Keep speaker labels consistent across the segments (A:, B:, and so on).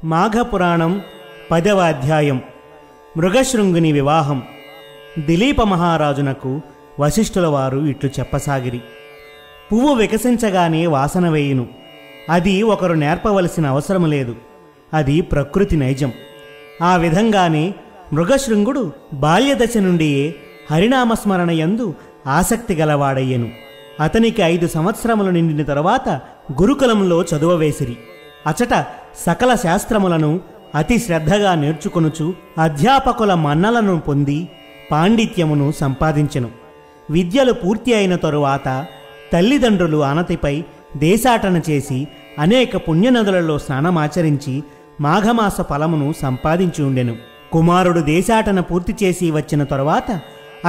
A: మాఘపురాణం 10వ అధ్యాయం. మృగశృంగుని వివాహం. దిలీప మహారాజునకు వశిష్ఠుల వారు ఇట్లు చెప్పసాగిరి. పువ్వు వికసించగానే వాసన వేయును. అది ఒకరు నేర్పవలసిన అవసరం లేదు. అది ప్రకృతి నైజం. ఆ విధంగానే మృగశృంగుడు బాల్యదశ నుండియే హరినామస్మరణ యందు ఆసక్తి గలవాడయ్యెను. అతనికి 5 సంవత్సరములు నిండిన తరువాత గురుకులంలో చదువవేసిరి. అచట సకల శాస్త్రములను అతి శ్రద్ధగా నేర్చుకొనుచు అధ్యాపకుల మన్నలను పొంది పాండిత్యమును సంపాదించెను. విద్యలు పూర్తి అయిన తరువాత తల్లిదండ్రులు ఆనతిపై దేశాటన చేసి అనేక పుణ్యనదులలో స్నానమాచరించి మాఘమాస ఫలమును సంపాదించి ఉండెను. కుమారుడు దేశాటన పూర్తి చేసి వచ్చిన తరువాత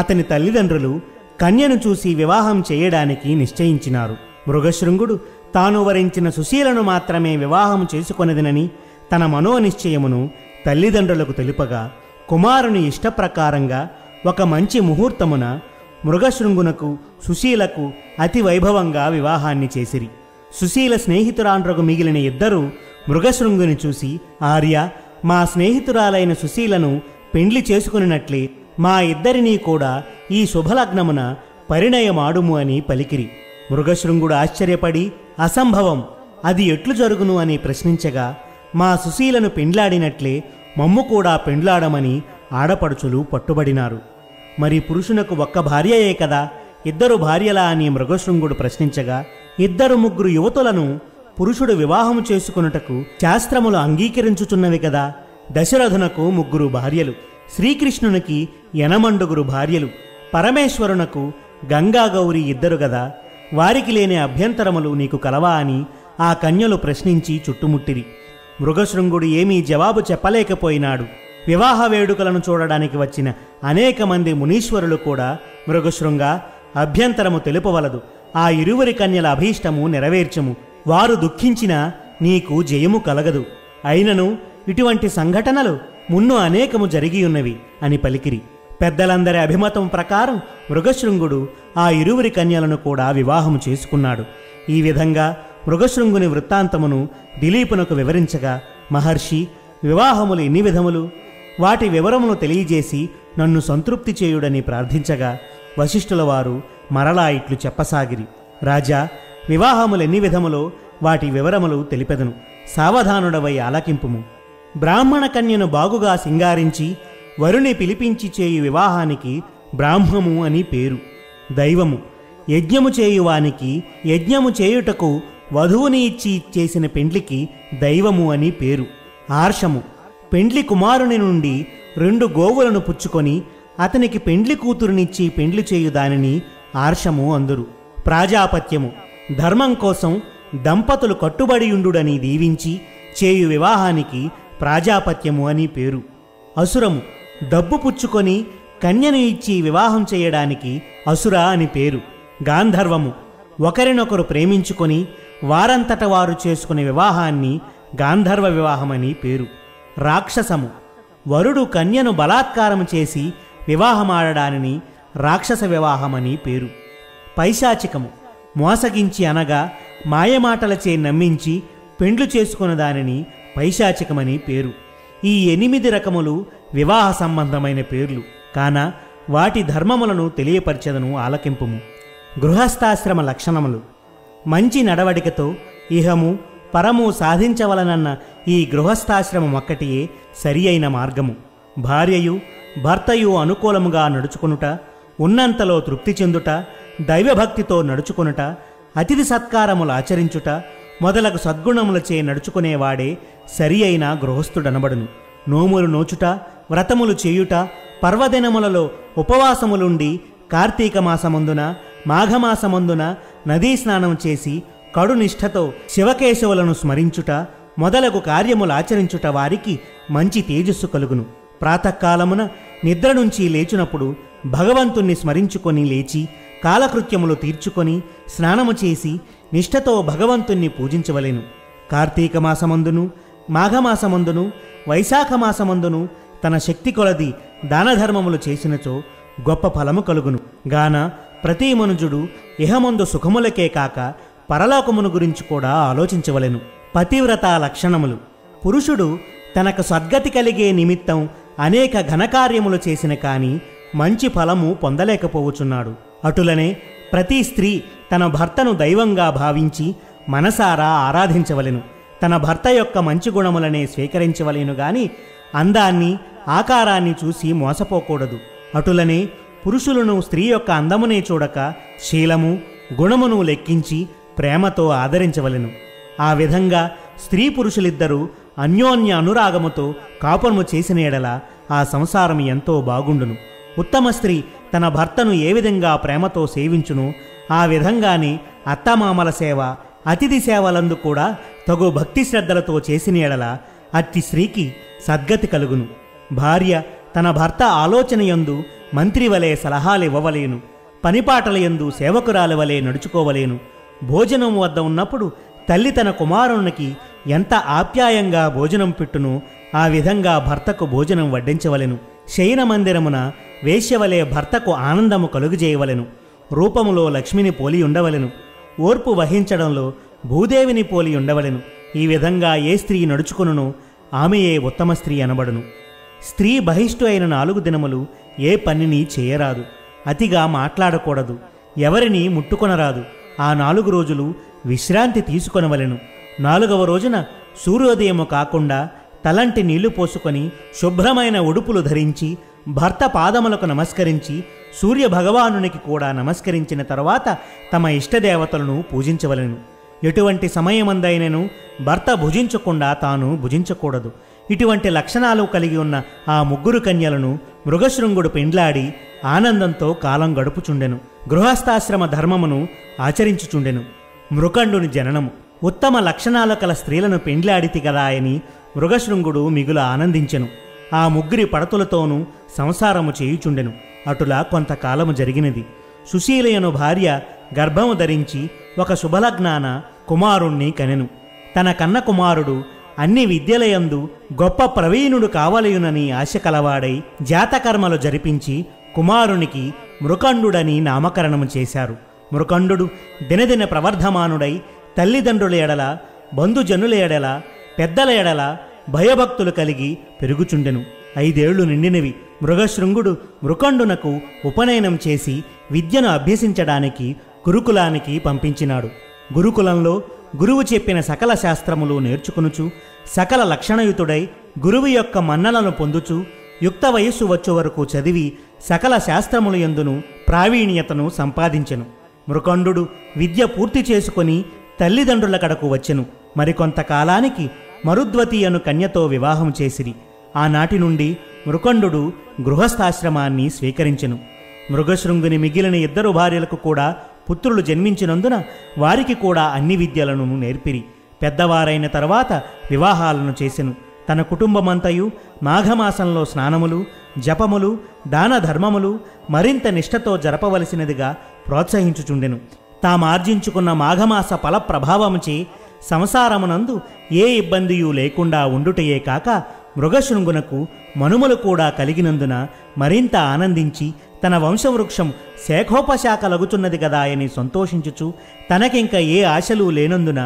A: అతని తల్లిదండ్రులు కన్యను చూసి వివాహం చేయడానికి నిశ్చయించినారు. మృగశృంగుడు తాను వరించిన సుశీలను మాత్రమే వివాహం చేసుకొనదినని తన మనోనిశ్చయమును తల్లిదండ్రులకు తెలుపగా, కుమారుని ఇష్టప్రకారంగా ఒక మంచి ముహూర్తమున మృగశృంగునకు సుశీలకు అతి వైభవంగా వివాహాన్ని చేసిరి. సుశీల స్నేహితురాండ్రకు మిగిలిన ఇద్దరూ మృగశృంగుని చూసి, ఆర్య, మా స్నేహితురాలైన సుశీలను పెండ్లి చేసుకునినట్లే మా ఇద్దరినీ కూడా ఈ శుభలగ్నమున పరిణయమాడుము అని పలికిరి. మృగశృంగుడు ఆశ్చర్యపడి, అసంభవం, అది ఎట్లు జరుగును అని ప్రశ్నించగా, మా సుశీలను పెండ్లాడినట్లే మమ్ము కూడా పెండ్లాడమని ఆడపడుచులు పట్టుబడినారు. మరి పురుషునకు ఒక్క భార్యయే కదా, 2 భార్యలా అని మృగశృంగుడు ప్రశ్నించగా, 2-3 యువతులను పురుషుడు వివాహము చేసుకొనుటకు శాస్త్రములు అంగీకరించుచున్నవి కదా. దశరథునకు 3 భార్యలు, శ్రీకృష్ణునికి 80 భార్యలు, పరమేశ్వరునకు గంగాగౌరి 2 గదా. వారికి లేని అభ్యంతరములు నీకు కలవా అని ఆ కన్యలు ప్రశ్నించి చుట్టుముట్టిరి. మృగశృంగుడు ఏమీ జవాబు చెప్పలేకపోయినాడు. వివాహ వేడుకలను చూడడానికి వచ్చిన అనేక మంది మునీశ్వరులు కూడా, మృగశృంగ, అభ్యంతరము తెలుపవలదు, ఆ 2 కన్యల అభీష్టము నెరవేర్చము, వారు దుఃఖించినా నీకు జయము కలగదు. అయినను ఇటువంటి సంఘటనలు మున్ను అనేకము జరిగియున్నవి అని పలికిరి. పెద్దలందరి అభిమతం ప్రకారం మృగశృంగుడు ఆ 2 కన్యలను కూడా వివాహము చేసుకున్నాడు. ఈ విధంగా మృగశృంగుని వృత్తాంతమును దిలీపునకు వివరించగా, మహర్షి, వివాహములు ఎన్ని విధములు? వాటి వివరమును తెలియజేసి నన్ను సంతృప్తి చేయుడని ప్రార్థించగా, వశిష్ఠుల వారు మరలా ఇట్లు చెప్పసాగిరి. రాజా, వివాహములెన్ని విధములో వాటి వివరములు తెలిపెదను, సావధానుడవై ఆలకింపుము. బ్రాహ్మణ కన్యను బాగుగా సింగారించి వరుని పిలిపించి చేయు వివాహానికి బ్రాహ్మము అని పేరు. దైవము. యజ్ఞము చేయువానికి, యజ్ఞము చేయుటకు వధువుని ఇచ్చి చేసిన పెండ్లికి దైవము అని పేరు. ఆర్షము. పెండ్లి కుమారుని నుండి 2 గోవులను పుచ్చుకొని అతనికి పెండ్లి కూతురునిచ్చి పెండ్లి చేయు దానిని ఆర్షము అందురు. ప్రాజాపత్యము. ధర్మం కోసం దంపతులు కట్టుబడియుండుడని దీవించి చేయు వివాహానికి ప్రాజాపత్యము అని పేరు. అసురము. డబ్బు పుచ్చుకొని కన్యను ఇచ్చి వివాహం చేయడానికి అసుర అని పేరు. గాంధర్వము. ఒకరినొకరు ప్రేమించుకొని వారంతట వారు చేసుకునే వివాహాన్ని గాంధర్వ వివాహమని పేరు. రాక్షసము. వరుడు కన్యను బలాత్కారము చేసి వివాహమాడడానిని రాక్షస వివాహమని పేరు. పైశాచికము. మోసగించి అనగా మాయమాటలచే నమ్మించి పెండ్లు చేసుకున్న దానిని పైశాచికమని పేరు. ఈ 8 రకములు వివాహ సంబంధమైన పేర్లు కాన వాటి ధర్మములను తెలియపరచెదను, ఆలకింపుము. గృహస్థాశ్రమ లక్షణములు. మంచి నడవడికతో ఇహము పరము సాధించవలనన్న ఈ గృహస్థాశ్రమం ఒక్కటియే సరి అయిన మార్గము. భార్యయు భర్తయు అనుకూలముగా నడుచుకొనుట, ఉన్నంతలో తృప్తి చెందుట, దైవభక్తితో నడుచుకొనుట, అతిథి సత్కారములు ఆచరించుట మొదలగు సద్గుణములచే నడుచుకునేవాడే సరి అయిన గృహస్థుడనబడును. నోములు నోచుట, వ్రతములు చేయుట, పర్వదినములలో ఉపవాసములుండి కార్తీక మాసమందున మాఘమాసమందున నదీ స్నానం చేసి కడునిష్ఠతో శివకేశవులను స్మరించుట మొదలగు కార్యములు ఆచరించుట వారికి మంచి తేజస్సు కలుగును. ప్రాతకాలమున నిద్ర నుంచి లేచినప్పుడు భగవంతుణ్ణి స్మరించుకొని లేచి కాలకృత్యములు తీర్చుకొని స్నానము చేసి నిష్ఠతో భగవంతుణ్ణి పూజించవలెను. కార్తీక మాసమందును మాఘమాసమందును వైశాఖ మాసమందును తన శక్తి కొలది దానధర్మములు చేసినచో గొప్ప ఫలము కలుగును. గాన ప్రతి మనుజుడు ఇహమందు సుఖములకే కాక పరలోకమును గురించి కూడా ఆలోచించవలెను. పతివ్రత లక్షణములు. పురుషుడు తనకు సద్గతి కలిగే నిమిత్తం అనేక ఘనకార్యములు చేసిన కాని మంచి ఫలము పొందలేకపోవచున్నాడు. అటులనే ప్రతి స్త్రీ తన భర్తను దైవంగా భావించి మనసారా ఆరాధించవలెను. తన భర్త యొక్క మంచి గుణములనే స్వీకరించవలెను గాని అందాన్ని ఆకారాన్ని చూసి మోసపోకూడదు. అటులనే పురుషులను స్త్రీ యొక్క అందమునే చూడక శీలము గుణమును లెక్కించి ప్రేమతో ఆదరించవలెను. ఆ విధంగా స్త్రీ పురుషులిద్దరూ అన్యోన్య అనురాగముతో కాపురము చేసిన ఎడల ఆ సంసారం ఎంతో బాగుండును. ఉత్తమ స్త్రీ తన భర్తను ఏ విధంగా ప్రేమతో సేవించును ఆ విధంగానే అత్తమామల సేవ అతిథి సేవలందు కూడా తగు భక్తి శ్రద్ధలతో చేసిన ఎడల అట్టి స్త్రీకి సద్గతి కలుగును. భార్య తన భర్త ఆలోచనయందు మంత్రి వలె సలహాలివ్వవలేను. పనిపాటలయందు సేవకురాలి వలె నడుచుకోవలేను. భోజనం వద్ద ఉన్నప్పుడు తల్లి తన కుమారునికి ఎంత ఆప్యాయంగా భోజనం పెట్టునో ఆ విధంగా భర్తకు భోజనం వడ్డించవలెను. శయన మందిరమున వేశ్యవలే భర్తకు ఆనందము కలుగజేయవలెను. రూపములో లక్ష్మిని పోలి ఉండవలెను. ఓర్పు వహించడంలో భూదేవిని పోలి ఉండవలెను. ఈ విధంగా ఏ స్త్రీ నడుచుకునునో ఆమెయే ఉత్తమ స్త్రీ అనబడును. స్త్రీ బహిష్టు అయిన 4 దినములు ఏ పనిని చేయరాదు. అతిగా మాట్లాడకూడదు. ఎవరిని ముట్టుకొనరాదు. ఆ 4 రోజులు విశ్రాంతి తీసుకొనవలెను. 4వ రోజున సూర్యోదయము కాకుండా తలంటి నీళ్లు పోసుకొని శుభ్రమైన ఉడుపులు ధరించి భర్త పాదములకు నమస్కరించి సూర్యభగవానునికి కూడా నమస్కరించిన తరువాత తమ ఇష్టదేవతలను పూజించవలెను. ఎటువంటి సమయమందైనను భర్త భుజించకుండా తాను భుజించకూడదు. ఇటువంటి లక్షణాలు కలిగి ఉన్న ఆ 3 కన్యలను మృగశృంగుడు పెండ్లాడి ఆనందంతో కాలం గడుపుచుండెను. గృహస్థాశ్రమ ధర్మమును ఆచరించుచుండెను. మృకండుని జననము. ఉత్తమ లక్షణాలు కల స్త్రీలను పెండ్లాడితి గదా అని మృగశృంగుడు మిగుల ఆనందించెను. ఆ 3 పడతులతోనూ సంసారము చేయుచుండెను. అటులా కొంతకాలము జరిగినది. సుశీలయను భార్య గర్భము ధరించి ఒక శుభలగ్నాన కుమారుణ్ణి కనెను. తన కన్న కుమారుడు అన్ని విద్యలయందు గొప్ప ప్రవీణుడు కావలయునని ఆశ కలవాడై జాతకర్మలు జరిపించి కుమారునికి మృకండుడని నామకరణము చేశారు. మృకండు దినదిన ప్రవర్ధమానుడై తల్లిదండ్రుల ఎడల బంధుజనుల ఎడల పెద్దల ఎడల భయభక్తులు కలిగి పెరుగుచుండెను. 5 ఏళ్లు నిండినవి. మృగశృంగుడు మృకండునకు ఉపనయనం చేసి విద్యను అభ్యసించడానికి గురుకులానికి పంపించినాడు. గురుకులంలో గురువు చెప్పిన సకల శాస్త్రములు నేర్చుకునుచు సకల లక్షణయుతుడై గురువు యొక్క మన్నలను పొందుచు యుక్త వయస్సు వచ్చు వరకు చదివి సకల శాస్త్రముల యందును ప్రావీణ్యతను సంపాదించెను. మృకండు విద్య పూర్తి చేసుకొని తల్లిదండ్రుల కడకు వచ్చెను. మరికొంతకాలానికి మరుద్వతి అను కన్యతో వివాహం చేసిరి. ఆనాటి నుండి మృకండు గృహస్థాశ్రమాన్ని స్వీకరించెను. మృగశృంగుని మిగిలిన 2 భార్యలకు కూడా పుత్రులు జన్మించినందున వారికి కూడా అన్ని విద్యలను నేర్పిరి. పెద్దవారైన తర్వాత వివాహాలను చేసెను. తన కుటుంబమంతయు మాఘమాసంలో స్నానములు జపములు దాన ధర్మములు మరింత నిష్ఠతో జరపవలసినదిగా ప్రోత్సహించుచుండెను. తామార్జించుకున్న మాఘమాస ఫల ప్రభావముచే సంసారమునందు ఏ ఇబ్బందియూ లేకుండా ఉండుటయే కాక మృగశృంగునకు మనుమలు కూడా కలిగినందున మరింత ఆనందించి తన వంశవృక్షం శాఖోపశాఖలగుచున్నది గదా అని సంతోషించుచు తనకింక ఏ ఆశలు లేనందున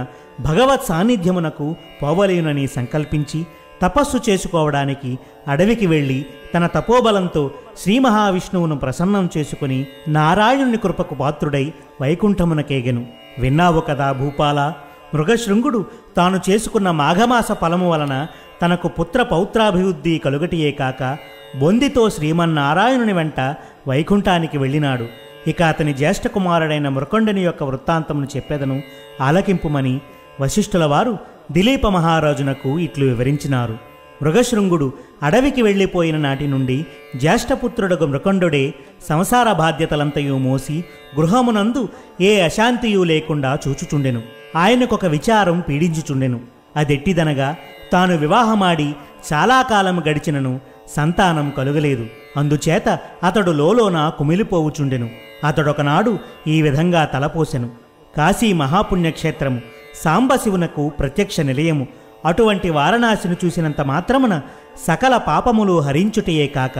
A: భగవత్ సాన్నిధ్యమునకు పోవలేనని సంకల్పించి తపస్సు చేసుకోవడానికి అడవికి వెళ్ళి తన తపోబలంతో శ్రీ మహావిష్ణువును ప్రసన్నం చేసుకుని నారాయణుని కృపకు పాత్రుడై వైకుంఠమునకేగెను. విన్నావు కదా భూపాల, మృగశృంగుడు తాను చేసుకున్న మాఘమాస ఫలము వలన తనకు పుత్ర పౌత్రాభివృద్ధి కలుగటియే కాక బొందితో శ్రీమన్నారాయణుని వెంట వైకుంఠానికి వెళ్ళినాడు. ఇక అతని జ్యేష్ఠ కుమారుడైన మృకండుని యొక్క వృత్తాంతమును చెప్పెదను, ఆలకింపుమని వశిష్ఠుల వారు దిలీప మహారాజునకు ఇట్లు వివరించినారు. మృగశృంగుడు అడవికి వెళ్ళిపోయిన నాటి నుండి జ్యేష్ఠపుత్రుడగు మృకండుడే సంసార బాధ్యతలంతయూ మోసి గృహమునందు ఏ అశాంతియూ లేకుండా చూచుచుండెను. ఆయనకొక విచారం పీడించుచుండెను. అదెట్టిదనగా తాను వివాహమాడి చాలా కాలం గడిచినను సంతానం కలుగలేదు. అందుచేత అతడు లోలోన కుమిలిపోవుచుండెను. అతడొకనాడు ఈ విధంగా తలపోసెను. కాశీ మహాపుణ్యక్షేత్రము, సాంబశివునకు ప్రత్యక్ష నిలయము. అటువంటి వారణాసిని చూసినంత మాత్రమున సకల పాపములు హరించుటయే కాక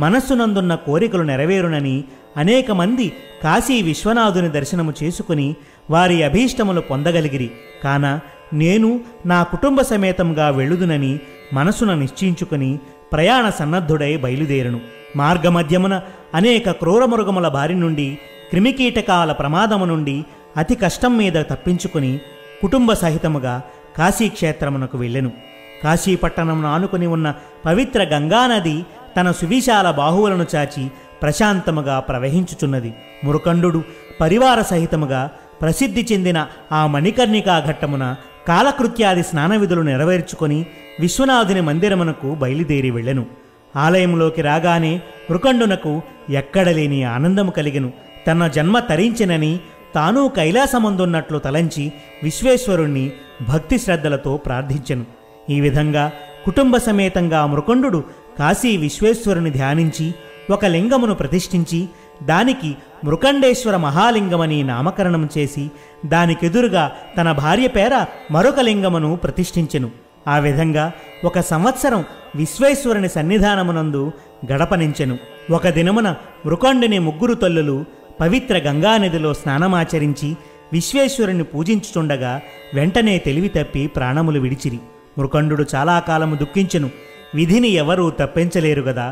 A: మనస్సునందున్న కోరికలు నెరవేరునని అనేక మంది కాశీ విశ్వనాథుని దర్శనము చేసుకుని వారి అభీష్టములు పొందగలిగిరి. కాన నేను నా కుటుంబ సమేతంగా వెళ్ళుదునని మనసున నిశ్చయించుకుని ప్రయాణ సన్నద్ధుడై బయలుదేరను. మార్గమధ్యమున అనేక క్రూరమృగముల బారి నుండి, క్రిమికీటకాల ప్రమాదము నుండి అతి కష్టం మీద తప్పించుకుని కుటుంబ సహితముగా కాశీక్షేత్రమునకు వెళ్ళెను. కాశీపట్టణమును ఆనుకుని ఉన్న పవిత్ర గంగానది తన సువిశాల బాహువులను చాచి ప్రశాంతముగా ప్రవహించుచున్నది. మురుకండు పరివార సహితముగా ప్రసిద్ధి చెందిన ఆ మణికర్ణికా ఘట్టమున కాలకృత్యాది స్నాన విధులు నెరవేర్చుకొని విశ్వనాథుని మందిరమునకు బయలుదేరి వెళ్ళెను. ఆలయంలోకి రాగానే మృకండునకు ఎక్కడలేని ఆనందము కలిగెను. తన జన్మ తరించెనని తాను కైలాసమందున్నట్లు తలంచి విశ్వేశ్వరుణ్ణి భక్తి శ్రద్ధలతో ప్రార్థించెను. ఈ విధంగా కుటుంబ సమేతంగా మృకండు కాశీ విశ్వేశ్వరుని ధ్యానించి ఒక లింగమును ప్రతిష్ఠించి దానికి మృకండేశ్వర మహాలింగమని నామకరణం చేసి దానికెదురుగా తన భార్య పేర మరొక లింగమును ప్రతిష్ఠించెను. ఆ విధంగా 1 సంవత్సరం విశ్వేశ్వరుని సన్నిధానమునందు గడపనించెను. ఒక దినమున మృకండుని 3 తల్లులు పవిత్ర గంగానదిలో స్నానమాచరించి విశ్వేశ్వరుని పూజించుచుండగా వెంటనే తెలివి తప్పి ప్రాణములు విడిచిరి. మృకండు చాలా కాలము దుఃఖించెను. విధిని ఎవరూ తప్పించలేరు గదా.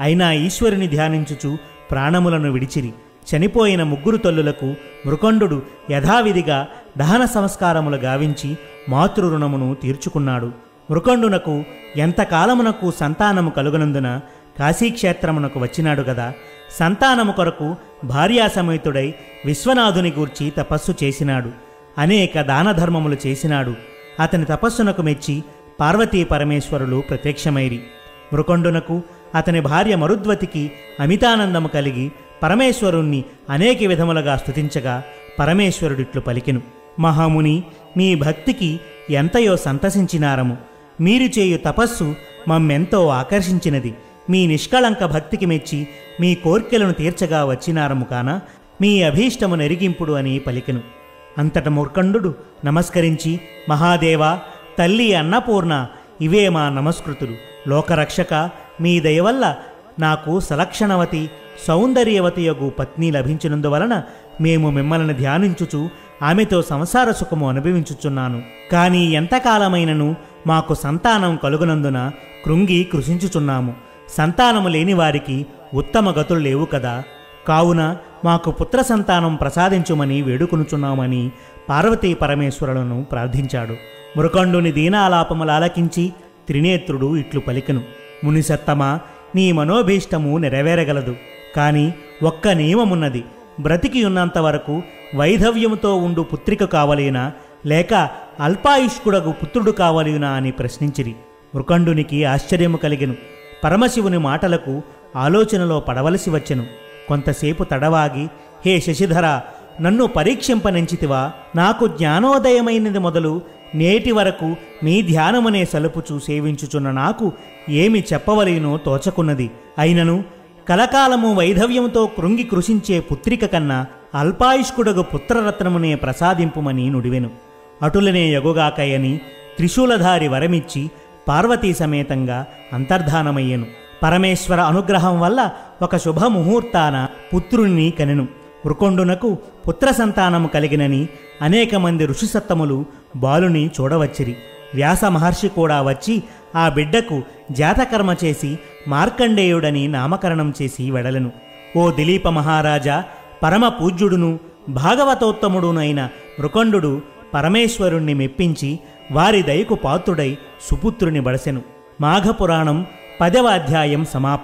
A: అయినా ఈశ్వరుని ధ్యానించుచు ప్రాణములను విడిచిరి. చనిపోయిన 3 తల్లులకు మృకండు యథావిధిగా దహన సంస్కారములు గావించి మాతృరుణమును తీర్చుకున్నాడు. మృకండునకు ఎంతకాలమునకు సంతానము కలుగనందున కాశీక్షేత్రమునకు వచ్చినాడు గదా. సంతానము కొరకు భార్యాసమేతుడై విశ్వనాథుని గూర్చి తపస్సు చేసినాడు. అనేక దానధర్మములు చేసినాడు. అతని తపస్సునకు మెచ్చి పార్వతీ పరమేశ్వరులు ప్రత్యక్షమైరి. మృకండునకు అతని భార్య మరుద్వతికి అమితానందము కలిగి పరమేశ్వరుణ్ణి అనేక విధములుగా స్తుతించగా పరమేశ్వరుడిట్లు పలికెను. మహాముని, మీ భక్తికి ఎంతయో సంతసించినారము. మీరు చేయు తపస్సు మమ్మెంతో ఆకర్షించినది. మీ నిష్కళంక భక్తికి మెచ్చి మీ కోర్కెలను తీర్చగా వచ్చినారము కాన మీ అభీష్టము నెరిగింపుడు అని పలికెను. అంతట మృకండు నమస్కరించి, మహాదేవా, తల్లి అన్నపూర్ణ, ఇవే మా నమస్కృతులు. లోకరక్షక, మీ దయవల్ల నాకు సలక్షణవతి సౌందర్యవతియగు పత్ని లభించినందువలన మేము మిమ్మల్ని ధ్యానించుచు ఆమెతో సంసార సుఖము అనుభవించుచున్నాను. కానీ ఎంతకాలమైనను మాకు సంతానం కలుగునందున కృంగి కృషించుచున్నాము. సంతానము లేని వారికి ఉత్తమ గతులు లేవు కదా. కావున మాకు పుత్ర సంతానం ప్రసాదించుమని వేడుకొనుచున్నామని పార్వతీ పరమేశ్వరులను ప్రార్థించాడు. మృకండుని దీనాలాపములు ఆలకించి త్రినేత్రుడు ఇట్లు పలికెను. మునిసత్తమా, నీ మనోభీష్టము నెరవేరగలదు. కాని ఒక్క నియమమున్నది. బ్రతికి ఉన్నంత వరకు వైధవ్యముతో ఉండు పుత్రిక కావలేనా, లేక అల్పాయుష్కుడగు పుత్రుడు కావలేనా అని ప్రశ్నించిరి. మృకండునికి ఆశ్చర్యము కలిగెను. పరమశివుని మాటలకు ఆలోచనలో పడవలసి వచ్చెను. కొంతసేపు తడవాగి, హే శశిధర, నన్ను పరీక్షింపనెంచితివా? నాకు జ్ఞానోదయమైనది మొదలు నేటి వరకు మీ ధ్యానమునే సలుపుచూ సేవించుచున్న నాకు ఏమి చెప్పవలేనో తోచకున్నది. అయినను కలకాలము వైధవ్యముతో కృంగి కృషించే పుత్రిక కన్నా అల్పాయుష్కుడగు పుత్రరత్నమునే ప్రసాదింపుమని నుడివెను. అటులనే యగుగాకయని త్రిశూలధారి వరమిచ్చి పార్వతీ సమేతంగా అంతర్ధానమయ్యెను. పరమేశ్వర అనుగ్రహం వల్ల ఒక శుభముహూర్తాన పుత్రుణ్ణి కనెను. మృకండునకు పుత్ర సంతానము కలిగినని అనేక మంది ఋషిసత్తములు బాలుని చూడవచ్చిరి. వ్యాస మహర్షి కూడా వచ్చి ఆ బిడ్డకు జాతకర్మ చేసి మార్కండేయుడని నామకరణం చేసి వెడలెను. ఓ దిలీప మహారాజా, పరమ పూజ్యుడును భాగవతోత్తముడునైన మృకండు పరమేశ్వరుణ్ణి మెప్పించి వారి దయకు పాత్రుడై సుపుత్రుని బడసెను. మాఘపురాణం 10వ అధ్యాయం సమాప్తం.